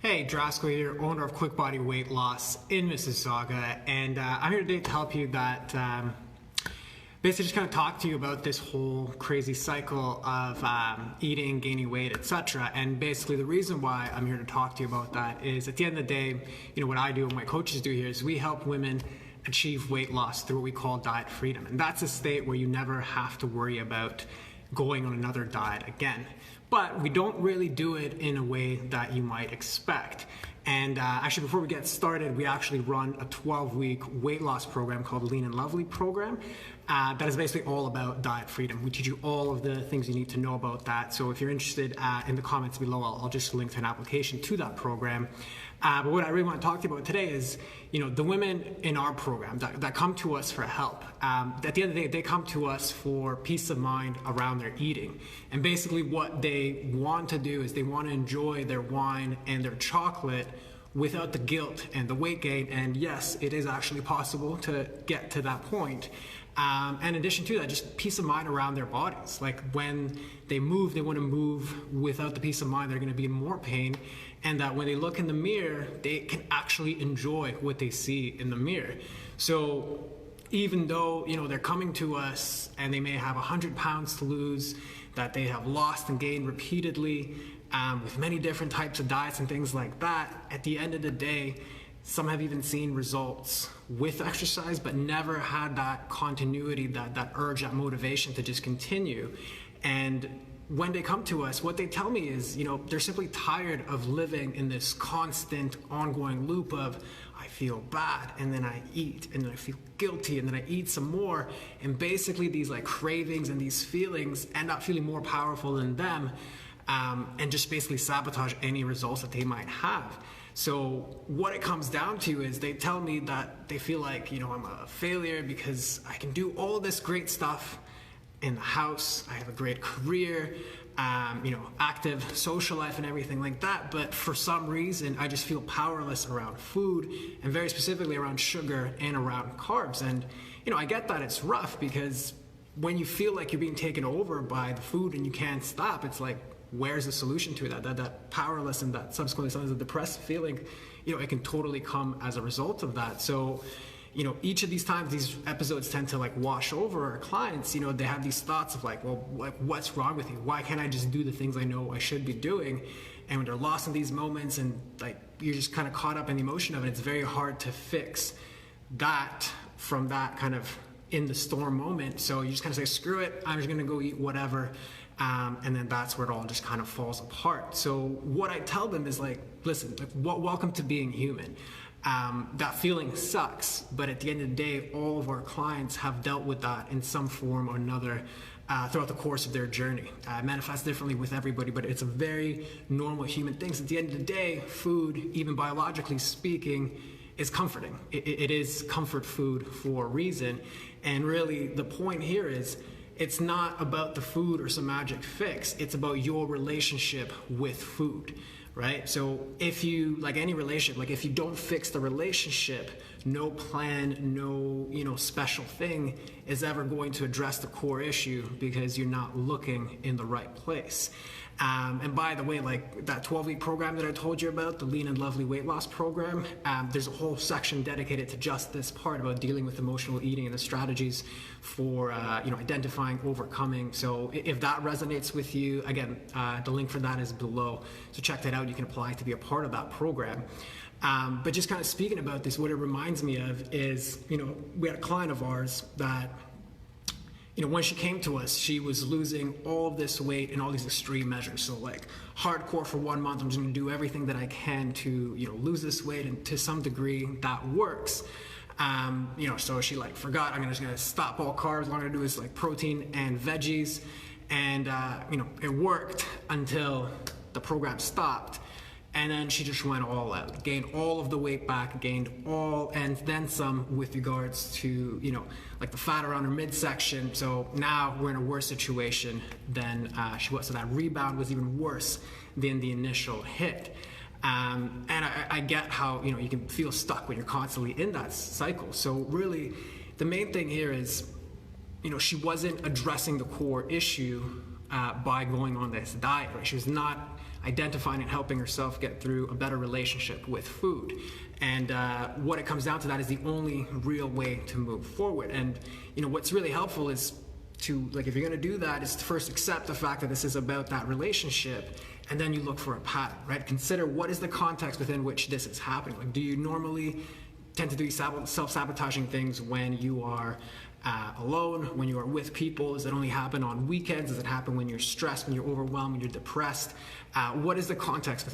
Hey, Drasko here, owner of Quick Body Weight Loss in Mississauga, and I'm here today to help you basically just kind of talk to you about this whole crazy cycle of eating, gaining weight, etc. And basically the reason why I'm here to talk to you about that is at the end of the day, what I do and my coaches do here is we help women achieve weight loss through what we call diet freedom. And that's a state where you never have to worry about going on another diet again. But we don't really do it in a way that you might expect. And actually, before we get started, we actually run a 12-week weight loss program called Lean and Lovely program that is basically all about diet freedom. We teach you all of the things you need to know about that. So if you're interested, in the comments below, I'll just link to an application to that program. But what I really want to talk to you about today is, the women in our program that come to us for help. At the end of the day, they come to us for peace of mind around their eating. And basically what they want to do is they want to enjoy their wine and their chocolate without the guilt and the weight gain. And yes, it is actually possible to get to that point. And in addition to that, just peace of mind around their bodies. Like when they move, they want to move without the peace of mind, they're going to be in more pain. And that when they look in the mirror, they can actually enjoy what they see in the mirror. So even though, they're coming to us and they may have 100 pounds to lose, that they have lost and gained repeatedly, with many different types of diets and things like that, at the end of the day, some have even seen results with exercise, but never had that continuity, that urge, that motivation to just continue. And when they come to us, what they tell me is, they're simply tired of living in this constant, ongoing loop of, I feel bad, and then I eat, and then I feel guilty, and then I eat some more. And basically these cravings and these feelings end up feeling more powerful than them, and just basically sabotage any results that they might have. So what it comes down to is they tell me that they feel like, I'm a failure because I can do all this great stuff in the house, I have a great career, active social life and everything like that, but for some reason I just feel powerless around food, and very specifically around sugar and around carbs. And I get that it's rough, because when you feel like you're being taken over by the food and you can't stop, it's like, where's the solution to that powerless and that subsequently sometimes a depressed feeling, it can totally come as a result of that. So each of these times, these episodes tend to wash over our clients. They have these thoughts of what's wrong with you? Why can't I just do the things I know I should be doing? And when they're lost in these moments and you're just kind of caught up in the emotion of it, it's very hard to fix that from that kind of in the storm moment. So you just kind of say, screw it, I'm just going to go eat whatever. And then that's where it all just kind of falls apart. So what I tell them is listen, welcome to being human. That feeling sucks, but at the end of the day, all of our clients have dealt with that in some form or another throughout the course of their journey. It manifests differently with everybody, but it's a very normal human thing. So at the end of the day, food, even biologically speaking, is comforting. It is comfort food for a reason. And really the point here is, it's not about the food or some magic fix. It's about your relationship with food, right? So if you, like any relationship, if you don't fix the relationship, no plan, no, special thing is ever going to address the core issue, because you're not looking in the right place. And by the way, that 12-week program that I told you about, the Lean and Lovely weight loss program, there's a whole section dedicated to just this part about dealing with emotional eating and the strategies for, identifying, overcoming. So if that resonates with you, again, the link for that is below. So check that out. You can apply to be a part of that program. But just kind of speaking about this, what it reminds me of is, we had a client of ours that, when she came to us, she was losing all of this weight in all these extreme measures. So hardcore for 1 month, I'm just gonna do everything that I can to, lose this weight, and to some degree that works. So she forgot, I'm just gonna stop all carbs. All I'm gonna do is protein and veggies. And, it worked until the program stopped. And then she just went all out, gained all of the weight back, gained all, and then some with regards to, the fat around her midsection. So now we're in a worse situation than she was. So that rebound was even worse than the initial hit. And I get how, you can feel stuck when you're constantly in that cycle. So really, the main thing here is, she wasn't addressing the core issue by going on this diet, right? She was not identifying and helping herself get through a better relationship with food. And what it comes down to, that is the only real way to move forward. And what's really helpful is to, like, if you're going to do that, is to first accept the fact that this is about that relationship, and then you look for a pattern, right? Consider what is the context within which this is happening. Like, do you normally tend to do self-sabotaging things when you are alone, when you are with people? Does it only happen on weekends? Does it happen when you're stressed, when you're overwhelmed, when you're depressed? What is the context